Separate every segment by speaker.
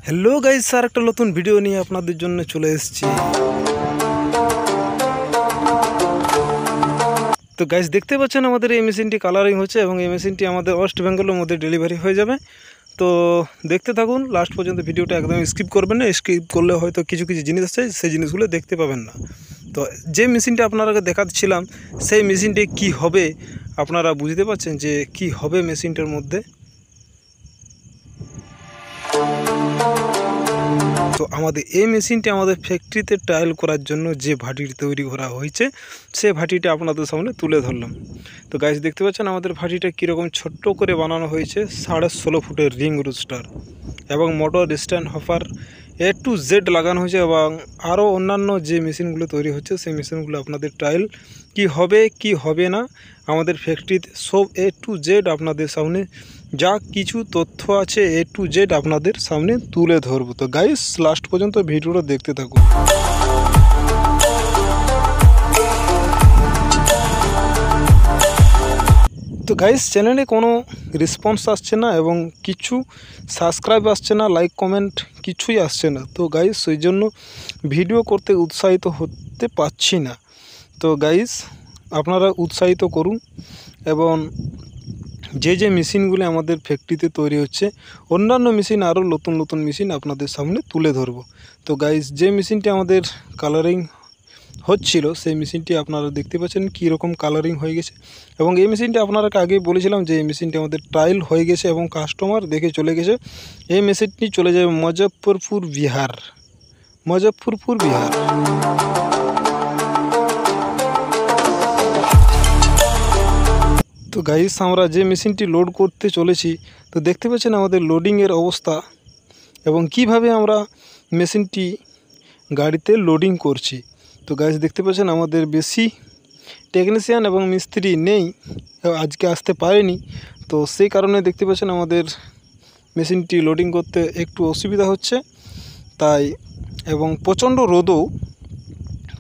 Speaker 1: Hello guys, sir একটা নতুন video নিয়ে আপনাদের জন্য চলে এসেছি। তো গাইস দেখতে পাচ্ছেন আমাদের এই মেশিনটি কালারিং হচ্ছে এবং এই মেশিনটি আমাদের ওয়েস্ট বেঙ্গলের মধ্যে ডেলিভারি হয়ে যাবে। তো দেখতে থাকুন লাস্ট পর্যন্ত, ভিডিওটা একদম স্কিপ করবেন না। স্কিপ করলে হয়তো কিছু কিছু জিনিস আছে সেই জিনিসগুলো দেখতে পাবেন না। তো যে মেশিনটা আপনারা দেখাচ্ছিলাম সেই মেশিনটি কি হবে আপনারা বুঝতে পারছেন যে কি হবে মেশিনটার মধ্যে। তো আমাদের এই মেশিনটি আমাদের ফ্যাক্টরিতে ট্রায়াল করার জন্য যে ভাটিটি তৈরি করা হয়েছে সেই ভাটিটা আপনাদের সামনে তুলে ধরলাম। তো গাইস দেখতে পাচ্ছেন আমাদের ভাটিটা কীরকম ছোট্ট করে বানানো হয়েছে। 16.5 ফুটের রিং রুস্টার এবং motor stand hopper A to Z লাগানো হয়েছে এবং আরও অন্যান্য যে মেশিনগুলো তৈরি হচ্ছে সেই মেশিনগুলো আপনাদের ট্রায়াল কি হবে কি হবে না আমাদের ফ্যাক্টরিতে সব A to Z আপনাদের সামনে যা কিছু তথ্য আছে A to Z আপনাদের সামনে তুলে ধরবো। তো গাইস লাস্ট পর্যন্ত ভিডিওটা দেখতে থাকুন। তো গাইস চ্যানেলে কোনো রেসপন্স আসছে না এবং কিছু সাবস্ক্রাইব আসছে না, লাইক কমেন্ট কিছুই আসছে না। তো গাইস সেই জন্য ভিডিও করতে উৎসাহিত হতে পারছি না। তো গাইস আপনারা উৎসাহিত করুন এবং যে মেশিনগুলি আমাদের ফ্যাক্টরিতে তৈরি হচ্ছে অন্যান্য মেশিন আরও নতুন নতুন মেশিন আপনাদের সামনে তুলে ধরবো। তো গাইস যে মেশিনটি আমাদের কালারিং হচ্ছিল সেই মেশিনটি আপনারা দেখতে পাচ্ছেন কীরকম কালারিং হয়ে গেছে এবং এই মেশিনটি আপনারা আগেই বলেছিলাম যে এই মেশিনটি আমাদের ট্রায়াল হয়ে গেছে এবং কাস্টমার দেখে চলে গেছে। এই মেশিনটি চলে যাবে মুজফ্ফরপুর বিহার। তো গাইস আমরা যে মেশিনটি লোড করতে চলেছি তো দেখতে পাচ্ছেন আমাদের লোডিংয়ের অবস্থা এবং কিভাবে আমরা মেশিনটি গাড়িতে লোডিং করছি। তো গাইস দেখতে পাচ্ছেন আমাদের বেশি টেকনিশিয়ান এবং মিস্ত্রি নেই, আজকে আসতে পারেনি। তো সেই কারণে দেখতে পাচ্ছেন আমাদের মেশিনটি লোডিং করতে একটু অসুবিধা হচ্ছে তাই, এবং প্রচণ্ড রোদও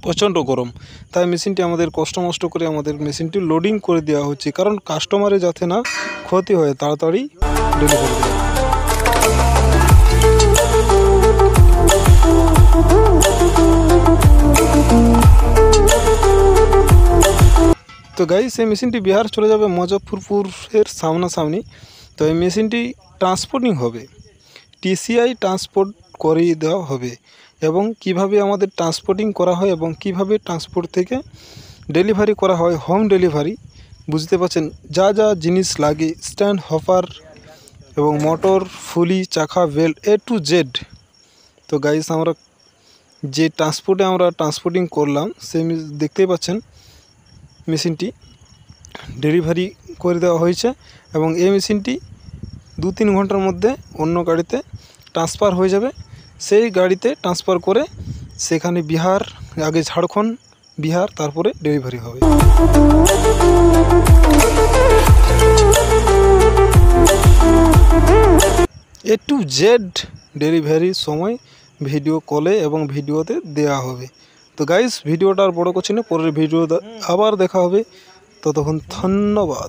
Speaker 1: প্রচণ্ড গরম, তাই মেশিনটি আমাদের কষ্ট মষ্ট করে আমাদের মেশিনটি লোডিং করে দেওয়া হচ্ছে, কারণ কাস্টমারের যাতে না ক্ষতি হয়, তাড়াতাড়ি ডেলিভারি দেওয়া। তো গাইস এই মেশিনটি বিহার চলে যাবে মুজফ্ফরপুরের সামনাসামনি। তো এই মেশিনটি ট্রান্সপোর্টিং হবে, TCI ট্রান্সপোর্ট করিয়ে দেওয়া হবে এবং কিভাবে আমাদের ট্রান্সপোর্টিং করা হয় এবং কিভাবে ট্রান্সপোর্ট থেকে ডেলিভারি করা হয়, হোম ডেলিভারি বুঝতে পারছেন। যা যা জিনিস লাগে স্ট্যান্ড হপার এবং মোটর ফুলি চাকা বেল্ট A to Z। তো গাইস আমরা যে আমরা ট্রান্সপোর্টিং করলাম সেই দেখতেই পাচ্ছেন মেশিনটি ডেলিভারি করে দেওয়া হয়েছে এবং এই মেশিনটি 2-3 ঘন্টার মধ্যে অন্য গাড়িতে ট্রান্সফার হয়ে যাবে। সেই গাড়িতে ট্রান্সফার করে সেখানে বিহার, আগে ঝাড়খণ্ড, বিহার, তারপরে ডেলিভারি হবে। A to Z ডেলিভারির সময় ভিডিও কলে এবং ভিডিওতে দেওয়া হবে। তো গাইস ভিডিওটা আর বড় করছি না, পরের ভিডিও আবার দেখা হবে। ততক্ষণ ধন্যবাদ।